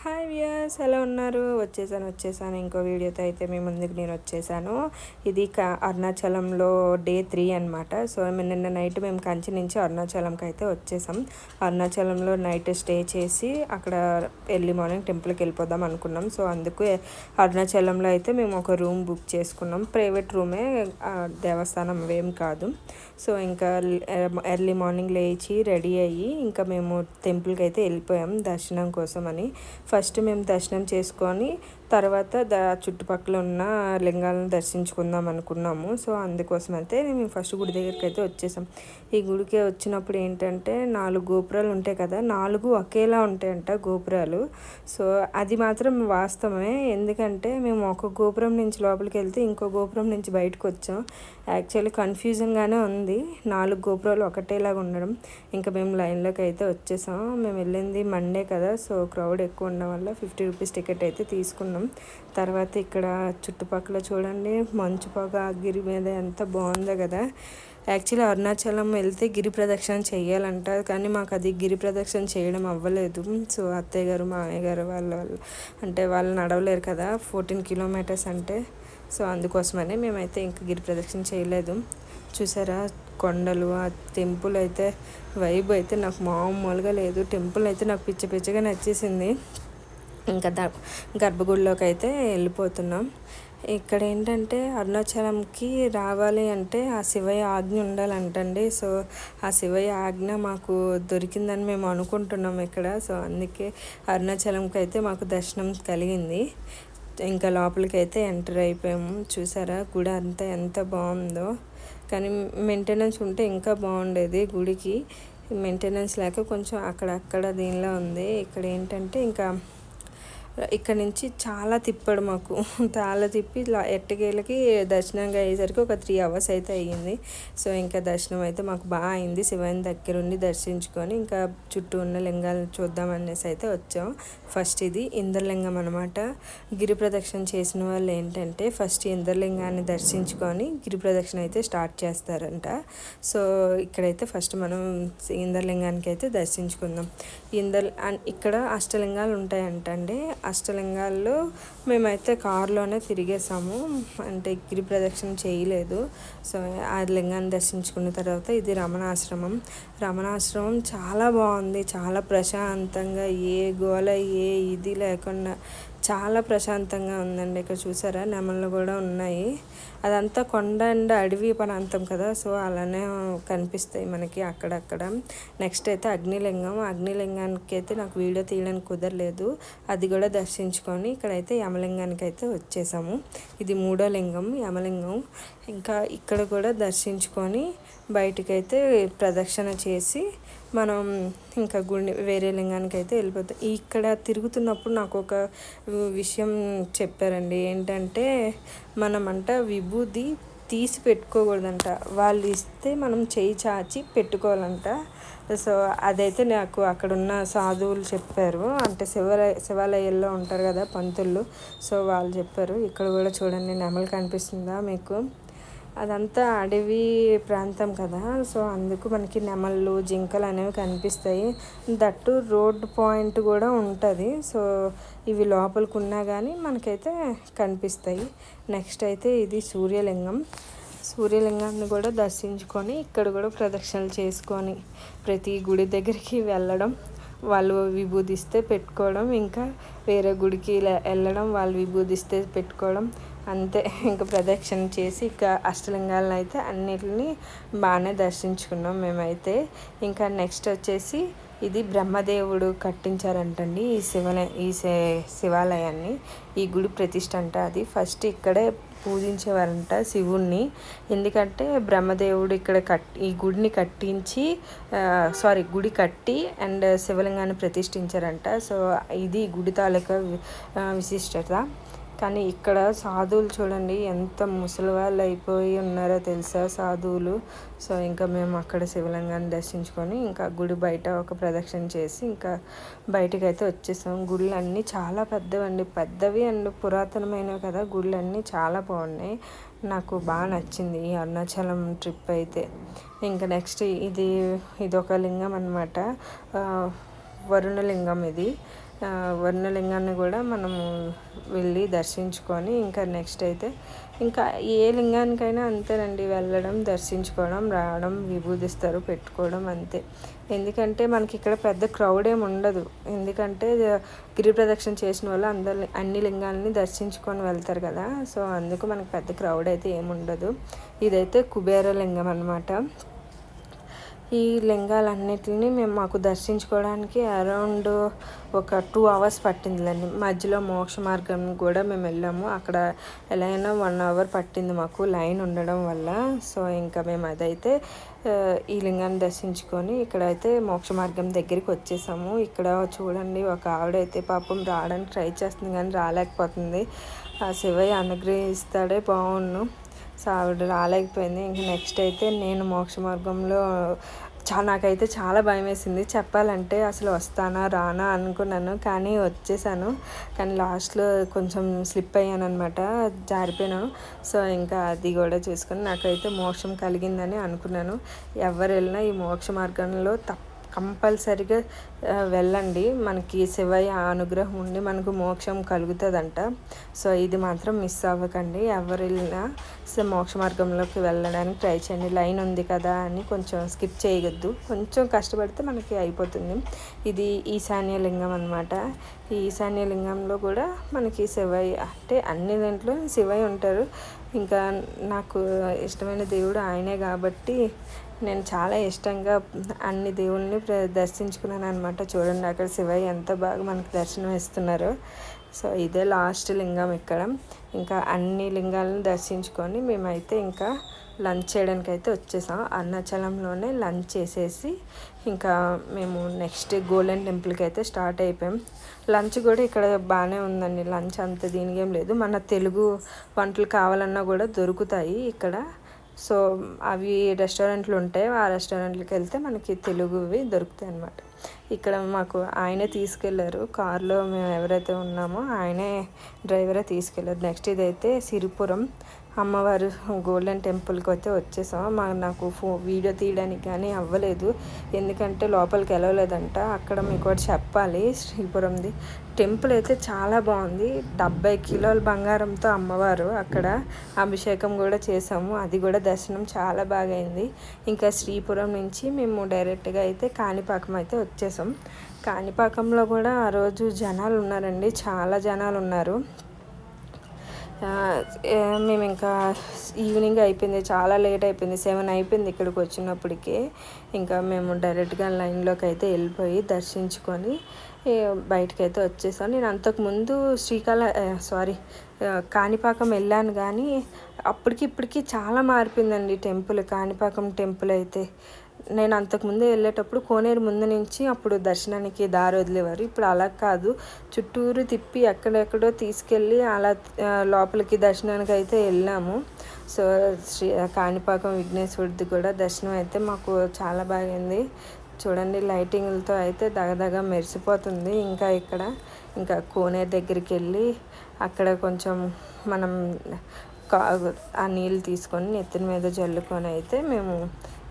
Hi viewers, ఎలా ఉన్నారు? వచ్చేసాను ఇంకో వీడియోతో అయితే మీ ముందుకు నేను వచ్చేసాను. ఇది అరుణాచలంలో డే 3 అనమాట. సో నిన్న నైట్ మేము కంచి నుంచి అరుణాచలంకి అయితే వచ్చేసాం. అరుణాచలంలో నైట్ స్టే చేసి అక్కడ ఎర్లీ మార్నింగ్ టెంపుల్కి వెళ్ళిపోదాం అనుకున్నాం. సో అందుకు అరుణాచలంలో అయితే మేము ఒక రూమ్ బుక్ చేసుకున్నాం. ప్రైవేట్ రూమే, దేవస్థానం ఏం కాదు. సో ఇంకా ఎర్లీ మార్నింగ్ లేచి రెడీ అయ్యి ఇంకా మేము టెంపుల్కి అయితే వెళ్ళిపోయాం దర్శనం కోసం అని. ఫస్ట్ మేము దర్శనం చేసుకొని తర్వాత చుట్టుపక్కల ఉన్న లింగాలను దర్శించుకుందాం అనుకున్నాము. సో అందుకోసం అయితే మేము ఫస్ట్ గుడి దగ్గరికి అయితే వచ్చేసాం. ఈ గుడికి వచ్చినప్పుడు ఏంటంటే 4 గోపురాలు ఉంటాయి కదా, 4 ఒకేలా ఉంటాయంట గోపురాలు. సో అది మాత్రం వాస్తవమే. ఎందుకంటే మేము ఒక గోపురం నుంచి లోపలికి వెళ్తే ఇంకో గోపురం నుంచి బయటకు వచ్చాం. యాక్చువల్లీ కన్ఫ్యూజన్గానే ఉంది 4 గోపురాలు ఒకటేలాగా ఉండడం. ఇంకా మేము లైన్లోకి అయితే వచ్చేసాం. మేము వెళ్ళింది మండే కదా, సో క్రౌడ్ ఎక్కువ ఉండడం వల్ల 50 రూపీస్ టికెట్ అయితే తీసుకున్నాం. తర్వాత ఇక్కడ చుట్టుపక్కల చూడండి, మంచు పొగ గిరి మీద ఎంత బాగుందో కదా. యాక్చువల్లీ అరుణాచలం వెళ్తే గిరి ప్రదక్షిణ చేయాలంట, కానీ మాకు అది గిరి ప్రదక్షిణ చేయడం అవ్వలేదు. సో అత్తయ్య గారు మామయ్య గారు వాళ్ళు నడవలేరు కదా 14 కిలోమీటర్స్ అంటే. సో అందుకోసమనే మేమైతే ఇంకా గిరి ప్రదక్షిణ చేయలేదు. చూసారా కొండలు, ఆ టెంపుల్ అయితే వైబ్ అయితే నాకు మామూలుగా లేదు. టెంపుల్ అయితే నాకు పిచ్చగా నచ్చేసింది. ఇంకా గర్భగుడిలోకి అయితే వెళ్ళిపోతున్నాం. ఇక్కడ ఏంటంటే అరుణాచలంకి రావాలి అంటే ఆ శివయ్య ఆజ్ఞ ఉండాలంటండి. సో ఆ శివయ్య ఆజ్ఞ మాకు దొరికిందని మేము అనుకుంటున్నాం ఇక్కడ. సో అందుకే అరుణాచలంకి అయితే మాకు దర్శనం కలిగింది. ఇంకా లోపలికి అయితే ఎంటర్ అయిపోయాము. చూసారా గుడి అంతా ఎంత బాగుందో. కానీ మెయింటెనెన్స్ ఉంటే ఇంకా బాగుండేది. గుడికి మెయింటెనెన్స్ లేక కొంచెం అక్కడక్కడ దీనిలో ఉంది. ఇక్కడ ఏంటంటే ఇంకా ఇక్కడ నుంచి చాలా తిప్పాడు మాకు. చాలా తిప్పి ఎట్టకేళ్ళకి దర్శనంగా అయ్యేసరికి ఒక 3 అవర్స్ అయితే అయ్యింది. సో ఇంకా దర్శనం అయితే మాకు బాగా అయింది. శివయ్య దగ్గరుండి దర్శించుకొని ఇంకా చుట్టూ ఉన్న లింగాలను చూద్దామనేసి అయితే వచ్చాం. ఫస్ట్ ఇది ఇంద్రలింగం అనమాట. గిరి ప్రదక్షిణ చేసిన వాళ్ళు ఏంటంటే ఫస్ట్ ఇంద్రలింగాన్ని దర్శించుకొని గిరి ప్రదక్షిణ అయితే స్టార్ట్ చేస్తారంట. సో ఇక్కడైతే ఫస్ట్ మనం ఇంద్రలింగానికి అయితే దర్శించుకుందాం. ఇక్కడ అష్టలింగాలు ఉంటాయంటండి. అష్టలింగాల్లో మేమైతే కారులోనే తిరిగేసాము, అంటే గిరి ప్రదక్షిణ చేయలేదు. సో ఆ లింగాన్ని దర్శించుకున్న తర్వాత ఇది రమణాశ్రమం చాలా బాగుంది. చాలా ప్రశాంతంగా, ఏ గోల ఏ ఇది లేకుండా చాలా ప్రశాంతంగా ఉందండి. ఇక్కడ చూసారా నెమళ్ళు కూడా ఉన్నాయి. అదంతా కొండ అండ్ అడవి ప్రాంతం కదా, సో అలానే కనిపిస్తాయి మనకి అక్కడక్కడ. నెక్స్ట్ అయితే అగ్నిలింగానికి అయితే నాకు వీడియో తీయడానికి కుదరలేదు. అది కూడా దర్శించుకొని ఇక్కడైతే యమలింగానికి అయితే వచ్చేసాము. ఇది 3వ లింగం యమలింగం. ఇంకా ఇక్కడ కూడా దర్శించుకొని బయటకైతే ప్రదక్షిణ చేసి మనం ఇంకా వేరే లింగానికి అయితే వెళ్ళిపోతాం. ఇక్కడ తిరుగుతున్నప్పుడు నాకు ఒక విషయం చెప్పారండి. ఏంటంటే మనమంట విభూది తీసి పెట్టుకోకూడదంట, వాళ్ళు ఇస్తే మనం చేయి చాచి పెట్టుకోవాలంట. సో అదైతే నాకు అక్కడున్న సాధువులు చెప్పారు, అంటే శివాలయాల్లో ఉంటారు కదా పంతులు. సో వాళ్ళు చెప్పారు. ఇక్కడ కూడా చూడండి నెమలు కనిపిస్తుందా మీకు? అదంతా అడవి ప్రాంతం కదా, సో అందుకు మనకి నెమళ్ళు జింకలు అనేవి కనిపిస్తాయి. దట్టు రోడ్ పాయింట్ కూడా ఉంటుంది. సో ఇవి లోపలికి ఉన్నా కానీ మనకైతే కనిపిస్తాయి. నెక్స్ట్ అయితే ఇది సూర్యలింగాన్ని కూడా దర్శించుకొని ఇక్కడ కూడా ప్రదక్షిణలు చేసుకొని ప్రతి గుడి దగ్గరికి వెళ్ళడం, వాళ్ళు విభూదిస్తే పెట్టుకోవడం, ఇంకా వేరే గుడికి వెళ్ళడం, వాళ్ళు విభూదిస్తే పెట్టుకోవడం, అంతే. ఇంకా ప్రదక్షిణ చేసి ఇక అష్టలింగాలను అయితే అన్నిటిని బాగానే దర్శించుకున్నాం మేమైతే. ఇంకా నెక్స్ట్ వచ్చేసి ఇది బ్రహ్మదేవుడు కట్టించారంటండి ఈ శివాలయాన్ని. ఈ గుడి ప్రతిష్ఠ అంట. అది ఫస్ట్ ఇక్కడే పూజించేవారంట శివుణ్ణి. ఎందుకంటే బ్రహ్మదేవుడు ఇక్కడ ఈ గుడి కట్టి అండ్ శివలింగాన్ని ప్రతిష్ఠించారంట. సో ఇది గుడి తాలూకా విశిష్టత. కానీ ఇక్కడ సాధువులు చూడండి ఎంత ముసలి వాళ్ళు అయిపోయి ఉన్నారో తెలుసా సాధువులు. సో ఇంకా మేము అక్కడ శివలింగాన్ని దర్శించుకొని ఇంకా గుడి బయట ఒక ప్రదక్షిణ చేసి ఇంకా బయటకు అయితే వచ్చేసాం. గుళ్ళన్నీ చాలా పెద్దవి అండ్ పురాతనమైనవి కదా. గుళ్ళన్నీ చాలా బాగున్నాయి. నాకు బాగా నచ్చింది ఈ అరుణాచలం ట్రిప్ అయితే. ఇంకా నెక్స్ట్ ఇది ఒక లింగం అనమాట, వరుణలింగం. ఇది వర్ణలింగాన్ని కూడా మనము వెళ్ళి దర్శించుకొని ఇంకా నెక్స్ట్ అయితే ఇంకా ఏ లింగానికైనా అంతేనండి, వెళ్ళడం, దర్శించుకోవడం, రావడం, విభూదిస్తారు పెట్టుకోవడం అంతే. ఎందుకంటే మనకి ఇక్కడ పెద్ద క్రౌడ్ ఏమి ఉండదు, ఎందుకంటే గిరి ప్రదక్షిణ చేసిన వాళ్ళు అన్ని లింగాలని దర్శించుకొని వెళ్తారు కదా, సో అందుకు మనకి పెద్ద క్రౌడ్ అయితే ఏమి ఉండదు. ఇదైతే కుబేర లింగం అనమాట. ఈ లింగాలన్నిటిని మాకు దర్శించుకోవడానికి అరౌండ్ ఒక 2 hours పట్టిందిలేండి. మధ్యలో మోక్ష మార్గం కూడా మేము వెళ్ళాము, అక్కడ ఎలా అయినా 1 hour పట్టింది మాకు లైన్ ఉండడం వల్ల. సో ఇంకా మేము అదైతే ఈ లింగాన్ని దర్శించుకొని ఇక్కడైతే మోక్ష మార్గం దగ్గరికి వచ్చేసాము. ఇక్కడ చూడండి, ఒక ఆవిడైతే పాపం రావడానికి ట్రై చేస్తుంది కానీ రాలేకపోతుంది. ఆ శివయ్య అనుగ్రహిస్తాడే బాగుండు. సో ఆవిడ రాలేకపోయింది. ఇంక నెక్స్ట్ అయితే నేను మోక్ష మార్గంలో నాకైతే చాలా భయం వేసింది చెప్పాలంటే. అసలు వస్తానా రానా అనుకున్నాను, కానీ వచ్చేసాను. కానీ లాస్ట్లో కొంచెం స్లిప్ అయ్యాను అనమాట, జారిపోయాను. సో ఇంకా అది కూడా చూసుకొని నాకైతే మోక్షం కలిగిందని అనుకున్నాను. ఎవరు వెళ్ళినా ఈ మోక్ష మార్గంలో కంపల్సరిగా వెళ్ళండి, మనకి శివయ్య అనుగ్రహం ఉండి మనకు మోక్షం కలుగుతుందంట. సో ఇది మాత్రం మిస్ అవ్వకండి. ఎవరు వెళ్ళినా మోక్ష మార్గంలోకి వెళ్ళడానికి ట్రై చేయండి. లైన్ ఉంది కదా అని కొంచెం స్కిప్ చేయొద్దు, కొంచెం కష్టపడితే మనకి అయిపోతుంది. ఇది ఈశాన్య లింగం అనమాట. ఈ ఈశాన్య లింగంలో కూడా మనకి శివయ్య అంటే అన్ని దాంట్లో శివయ్య ఉంటారు. ఇంకా నాకు ఇష్టమైన దేవుడు ఆయనే కాబట్టి నేను చాలా ఇష్టంగా అన్ని దేవుళ్ళని దర్శించుకున్నాను అనమాట. చూడండి అక్కడ శివయ్య ఎంత బాగా మనకు దర్శనం ఇస్తున్నారు. సో ఇదే లాస్ట్ లింగం ఇక్కడ. ఇంకా అన్ని లింగాలను దర్శించుకొని మేమైతే ఇంకా లంచ్ చేయడానికి అయితే వచ్చేసాం. అరుణాచలంలోనే లంచ్ చేసేసి ఇంకా మేము నెక్స్ట్ గోల్డెన్ టెంపుల్కి అయితే స్టార్ట్ అయిపోయాం. లంచ్ కూడా ఇక్కడ బాగానే ఉందండి, లంచ్ అంత దీనికి ఏం లేదు. మన తెలుగు వంటలు కావాలన్నా కూడా దొరుకుతాయి ఇక్కడ. సో అవి రెస్టారెంట్లు ఉంటాయి, ఆ రెస్టారెంట్లకి వెళ్తే మనకి తెలుగువి దొరుకుతాయి అన్నమాట. ఇక్కడ మాకు ఆయనే తీసుకెళ్లారు కార్లో, మేము ఎవరైతే ఉన్నామో ఆయనే డ్రైవరే తీసుకెళ్లారు. నెక్స్ట్ ఇదైతే సిరిపురం అమ్మవారు గోల్డెన్ టెంపుల్కి అయితే వచ్చేసాం. నాకు వీడియో తీయడానికి కానీ అవ్వలేదు, ఎందుకంటే లోపలికి వెళ్ళలేదంట. అక్కడ మీకు ఒకటి చెప్పాలి, శ్రీపురంది టెంపుల్ అయితే చాలా బాగుంది. 70 కిలోల బంగారంతో అమ్మవారు అక్కడ అభిషేకం కూడా చేసాము, అది కూడా దర్శనం చాలా బాగా అయింది. ఇంకా శ్రీపురం నుంచి మేము డైరెక్ట్గా అయితే కాణిపాకం అయితే వచ్చేసాం. కాణిపాకంలో కూడా ఆ రోజు జనాలు ఉన్నారండి, చాలా జనాలు ఉన్నారు. మేము ఇంకా ఈవినింగ్ అయిపోయింది, చాలా లేట్ అయిపోయింది, 7 అయిపోయింది ఇక్కడికి వచ్చినప్పటికీ. ఇంకా మేము డైరెక్ట్గా లైన్లోకి అయితే వెళ్ళిపోయి దర్శించుకొని బయటకు అయితే వచ్చేసాను. నేను అంతకుముందు కాణిపాకం వెళ్ళాను, కానీ అప్పటికి ఇప్పటికీ చాలా మారిపోయిందండి టెంపుల్. కాణిపాకం టెంపుల్ అయితే నేను అంతకుముందు వెళ్ళేటప్పుడు కోనేరు ముందు నుంచి అప్పుడు దర్శనానికి దారి వదిలేవారు, ఇప్పుడు అలా కాదు, చుట్టూరు తిప్పి ఎక్కడెక్కడో తీసుకెళ్ళి అలా లోపలికి దర్శనానికి అయితే వెళ్ళాము. సో కాణిపాకం విఘ్నేశ్వరుడిది కూడా దర్శనం అయితే మాకు చాలా బాగైంది. చూడండి లైటింగ్లతో అయితే దగదగ మెరిసిపోతుంది. ఇంకా కోనేరు దగ్గరికి వెళ్ళి అక్కడ కొంచెం మనం ఆ నీళ్ళు తీసుకొని నెత్తిన మీద జల్లుకొని అయితే మేము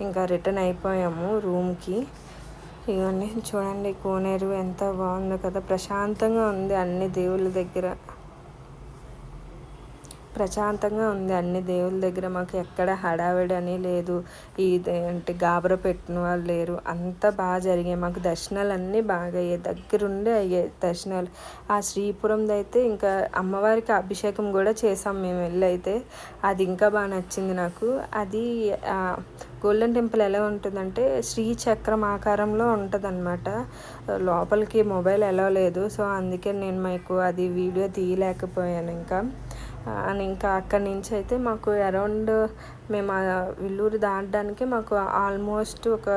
ఇంకా రిటర్న్ అయిపోయాము రూమ్కి. ఇవన్నీ చూడండి, కోనేరు ఎంత బాగుందో కదా, ప్రశాంతంగా ఉంది. అన్ని దేవుళ్ళ దగ్గర మాకు ఎక్కడ హడావిడి అని లేదు, అంటే గాబర పెట్టిన వాళ్ళు లేరు, అంతా బాగా జరిగాయి. మాకు దర్శనాలు అన్నీ బాగా అయ్యాయి, దగ్గరుండి అయ్యాయి దర్శనాలు. ఆ శ్రీపురంది అయితే ఇంకా అమ్మవారికి అభిషేకం కూడా చేసాం మేము వెళ్ళి అయితే, అది ఇంకా బాగా నచ్చింది నాకు. అది గోల్డెన్ టెంపుల్ ఎలా ఉంటుందంటే శ్రీచక్రం ఆకారంలో ఉంటుంది అనమాట. లోపలికి మొబైల్ ఎలా లేదు, సో అందుకే నేను మీకు అది వీడియో తీయలేకపోయాను. ఇంకా అక్కడి నుంచి అయితే మాకు అరౌండ్ మేము విల్లూరు దాటడానికి మాకు ఆల్మోస్ట్ ఒక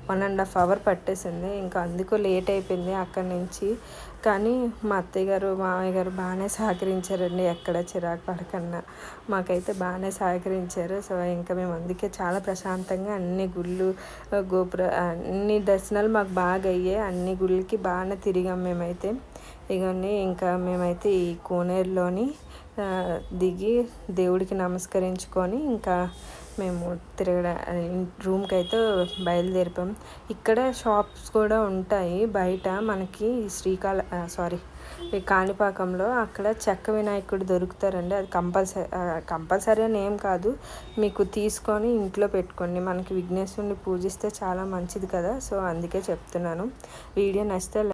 1.5 hours పట్టేసింది. ఇంకా అందుకు లేట్ అయిపోయింది అక్కడి నుంచి. కానీ మా అత్తయ్య గారు మామయ్య గారు బాగానే సహకరించారండి, ఎక్కడ చిరాకు పడకన్నా మాకైతే బాగానే సహకరించారు. సో ఇంకా మేము అందుకే చాలా ప్రశాంతంగా అన్ని గుళ్ళు అన్ని దర్శనాలు మాకు బాగా అయ్యాయి, అన్ని గుళ్ళకి బాగానే తిరిగాం మేమైతే. ఇంకా మేమైతే ఈ కోనేరులోని దిగి దేవుడికి నమస్కరించుకొని ఇంకా మేము రూమ్కి అయితే బయలుదేరిపాం. ఇక్కడ షాప్స్ కూడా ఉంటాయి బయట మనకి ఈ కాణిపాకంలో. అక్కడ చెక్క వినాయకుడు దొరుకుతారండి. అది కంపల్సరీ అని ఏం కాదు, మీకు తీసుకొని ఇంట్లో పెట్టుకోండి. మనకి విఘ్నేశ్వరుని పూజిస్తే చాలా మంచిది కదా, సో అందుకే చెప్తున్నాను. వీడియో నచ్చితే